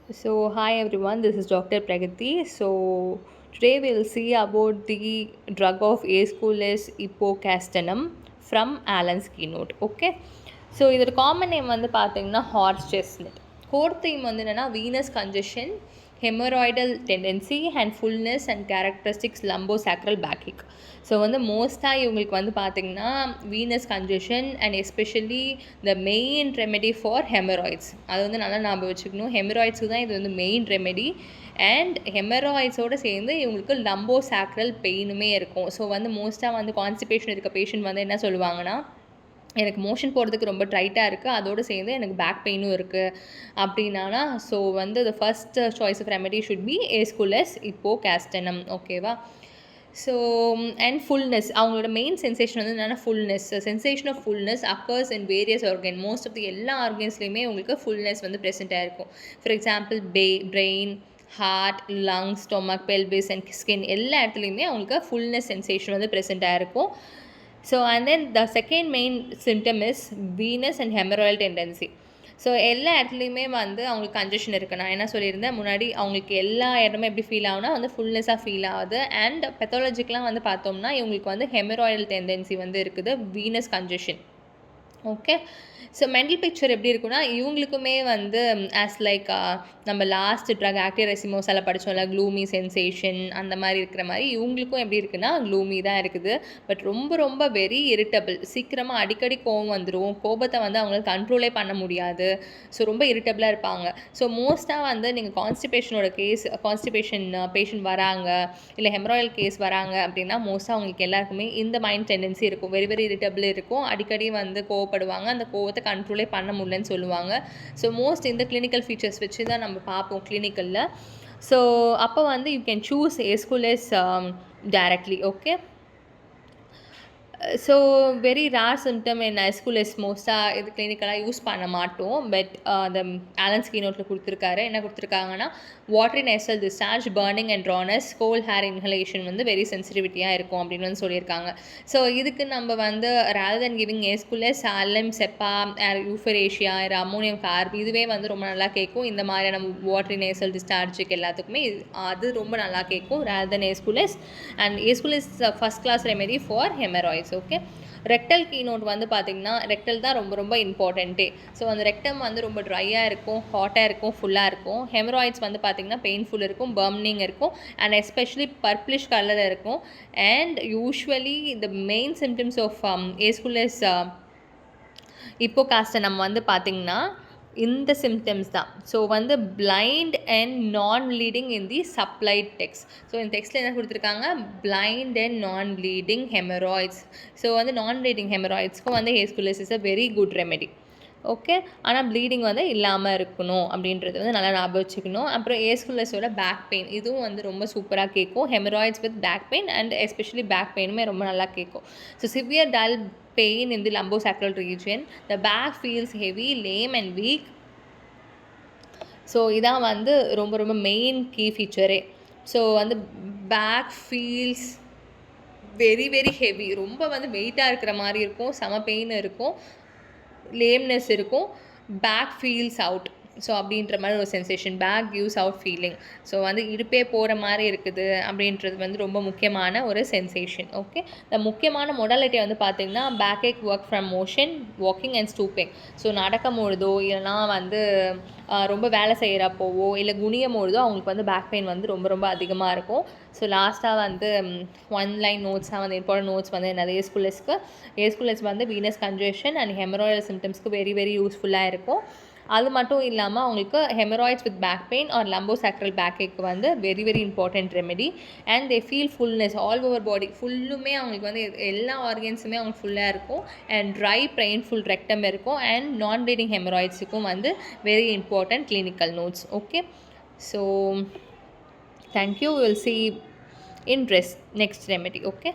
So, hi everyone, this is Dr. Pragati. So, today we'll see about the drug of Aesculus ipoccastanum from Allen's keynote. Okay, so இதோட common name வந்து பார்த்தீங்கன்னா horse chestnut. Core theme வந்து என்னென்னா venous congestion, haemorrhoidal tendency and fullness and characteristics lumbosacral backache. So வந்து மோஸ்ட்டாக இவங்களுக்கு வந்து பார்த்திங்கன்னா venous congestion and especially the main remedy for haemorrhoids. அது வந்து நல்லா ஞாபகம் வச்சுக்கணும். ஹெமராய்ட்ஸுக்கு தான் இது வந்து மெயின் ரெமெடி. அண்ட் ஹெமராய்ட்ஸோடு சேர்ந்து இவங்களுக்கு லம்போசாக்ரல் பெயினுமே இருக்கும். ஸோ வந்து மோஸ்ட்டாக வந்து கான்ஸ்டிபேஷன் இருக்க பேஷண்ட் வந்து என்ன சொல்லுவாங்கன்னா, எனக்கு மோஷன் போகிறதுக்கு ரொம்ப டைட்டாக இருக்குது, அதோடு சேர்ந்து எனக்கு பேக் பெயினும் இருக்குது அப்படின்னா, ஸோ வந்து the first choice of remedy should be aesculus hippocastanum. ஓகேவா? ஸோ அண்ட் ஃபுல்னஸ், அவங்களோட மெயின் சென்சேஷன் வந்து என்னென்னா fullness. Sensation of fullness occurs in various organ. Most of the எல்லா ஆர்கன்ஸ்லையுமே உங்களுக்கு ஃபுல்னஸ் வந்து ப்ரெசென்ட்டாக இருக்கும். For example brain, heart, lungs, stomach, pelvis and skin எல்லா இடத்துலையுமே அவங்களுக்கு ஃபுல்னஸ் சென்சேஷன் வந்து ப்ரெசென்ட்டாக இருக்கும். So and then the second main symptom is venous and haemorrhoidal tendency. So எல்லா இடத்துலையுமே வந்து அவங்களுக்கு கன்ஜெஷன் இருக்குது. நான் என்ன சொல்லியிருந்தேன் முன்னாடி, அவங்களுக்கு எல்லா இடமே எப்படி ஃபீல் ஆகுனா வந்து ஃபுல்னஸாக ஃபீல் ஆகுது. அண்ட் பெத்தாலஜிக்கெலாம் வந்து பார்த்தோம்னா இவங்களுக்கு வந்து ஹெமராய்டல் டெண்டன்சி வந்து இருக்குது, venous congestion. Okay, so mental picture எப்படி இருக்குன்னா, இவங்களுக்குமே வந்து ஆஸ் லைக் நம்ம லாஸ்ட் ட்ரக் ஆக்டிவ் ரெசிமோஸால் படித்தோம்ல, க்ளூமி சென்சேஷன் அந்த மாதிரி இருக்கிற மாதிரி இவங்களுக்கும் எப்படி இருக்குன்னா க்ளூமி தான் இருக்குது. பட் ரொம்ப ரொம்ப வெரி இரிட்டபிள். சீக்கிரமாக அடிக்கடி கோவம் வந்துடும். கோபத்தை வந்து அவங்களால கண்ட்ரோலே பண்ண முடியாது. ஸோ ரொம்ப இரிட்டபிளாக இருப்பாங்க. ஸோ மோஸ்ட்டாக வந்து நீங்கள் கான்ஸ்டிபேஷன் பேஷண்ட் வராங்க, இல்லை ஹெமராய்டல் கேஸ் வராங்க அப்படின்னா மோஸ்ட்டாக அவங்களுக்கு எல்லாருக்குமே இந்த மைண்ட் டெண்டன்சி இருக்கும். வெரி வெரி இரிட்டபிள் இருக்கும். அடிக்கடி வந்து கோவப்படுவாங்க. அந்த கோவத்தை கண்ட்ரோலே பண்ண முடியலன்னு சொல்லுவாங்க. ஸோ மோஸ்ட் இந்த கிளினிக்கல் ஃபீச்சர்ஸ் வச்சு தான் நம்ம பார்ப்போம் கிளினிக்கலில். ஸோ அப்போ வந்து you can choose aesculus directly. Okay, so very rare symptom in aesculus. மோஸ்ட்டாக இது கிளினிக்கலாக யூஸ் பண்ண மாட்டோம். பட் அந்த ஆலன்ஸ் கீனோட்டில் கொடுத்துருக்காரு. என்ன கொடுத்துருக்காங்கன்னா, watery nasal discharge, burning and dryness, cold air inhalation வந்து வெரி சென்சிட்டிவிட்டியாக இருக்கும் அப்படின்னு வந்து சொல்லியிருக்காங்க. ஸோ இதுக்கு நம்ம வந்து rather than giving aesculus, alum, sepia, euphrasia, ammonium carb இதுவே வந்து ரொம்ப நல்லா கேட்கும். இந்த மாதிரியான வாட்டரி நேசல் டிஸ்சார்ஜுக்கு எல்லாத்துக்குமே அது ரொம்ப நல்லா கேட்கும் rather than aesculus. And aesculus first class remedy for haemorrhoids. Okay, rectal keynote வந்து பார்த்திங்கன்னா ரெக்டல் தான் ரொம்ப ரொம்ப இம்பார்ட்டண்ட்டே. ஸோ அந்த ரெக்டம் வந்து ரொம்ப ட்ரையாக இருக்கும், ஹாட்டாக இருக்கும், ஃபுல்லாக இருக்கும். ஹெமராய்ட்ஸ் வந்து பார்த்திங்கன்னா பெயின்ஃபுல் இருக்கும், பர்னிங் இருக்கும், அண்ட் எஸ்பெஷலி பர்ப்ளிஷ் கலரில் இருக்கும். And usually the main symptoms of aesculus hippocastanum வந்து பார்த்திங்கன்னா இந்த சிம்டம்ஸ் தான். ஸோ வந்து blind and non bleeding in the supplied text. So இந்த டெக்ஸ்ட்டில் என்ன கொடுத்துருக்காங்க, blind and non bleeding haemorrhoids. So வந்து நான் ப்ளீடிங் ஹெமராய்ட்ஸ்க்கும் வந்து aesculus is a very good remedy. Okay, ஆனால் ப்ளீடிங் வந்து இல்லாமல் இருக்கணும் அப்படின்றது வந்து நல்லா ஞாபகம் வச்சுக்கணும். அப்புறம் ஏஸ்குலஸோட பேக் பெயின் இதுவும் வந்து ரொம்ப சூப்பராக கேட்கும். Haemorrhoids with back pain and especially back பெயினுமே ரொம்ப நல்லா கேட்கும். So severe dull pain in the lumbosacral region, the back feels heavy, lame and weak. So இதான் வந்து ரொம்ப ரொம்ப மெயின் கீ ஃபீச்சரே. ஸோ வந்து back feels very very heavy, ரொம்ப வந்து வெயிட்டாக இருக்கிற மாதிரி இருக்கும், செம பெயின் இருக்கும், லேம்னஸ் இருக்கும், பேக் ஃபீல்ஸ் அவுட். ஸோ அப்படின்ற மாதிரி ஒரு sensation, back gives out feeling. So வந்து இடுப்பே போகிற மாதிரி இருக்குது அப்படின்றது வந்து ரொம்ப முக்கியமான ஒரு சென்சேஷன். ஓகே, இந்த முக்கியமான மொடாலிட்டி வந்து பார்த்திங்கன்னா back ache, work from motion, walking and stooping. So நடக்கும் பொழுதோ இல்லைனா வந்து ரொம்ப வேலை செய்கிறப்போவோ இல்லை குனியும் பொழுதோ அவங்களுக்கு வந்து பேக் பெயின் வந்து ரொம்ப ரொம்ப அதிகமாக இருக்கும். ஸோ லாஸ்ட்டாக வந்து ஒன் லைன் நோட்ஸாக வந்து இம்பார்ட்டன்ட் நோட்ஸ் வந்து என்னது, ஏஸ்குலஸ் வந்து வீனஸ் கன்ஜெஷன் அண்ட் ஹெமராய்டல் சிம்டம்ஸ்க்கு வெரி வெரி யூஸ்ஃபுல்லாக இருக்கும். அது மட்டும் இல்லாமல் அவங்களுக்கு haemorrhoids with back pain or lumbosacral back ஏக்கு வந்து very very important remedy. And they feel fullness all over body ஃபுல்லுமே அவங்களுக்கு வந்து எல்லா ஆர்கன்ஸுமே அவங்களுக்கு ஃபுல்லாக இருக்கும். அண்ட் ட்ரை பெயின்ஃபுல் ரெக்டம் இருக்கும். அண்ட் நான் ப்ளீடிங் ஹெமராய்ட்ஸுக்கும் வந்து very important clinical notes. Okay, so thank you. Will see in next remedy. Okay.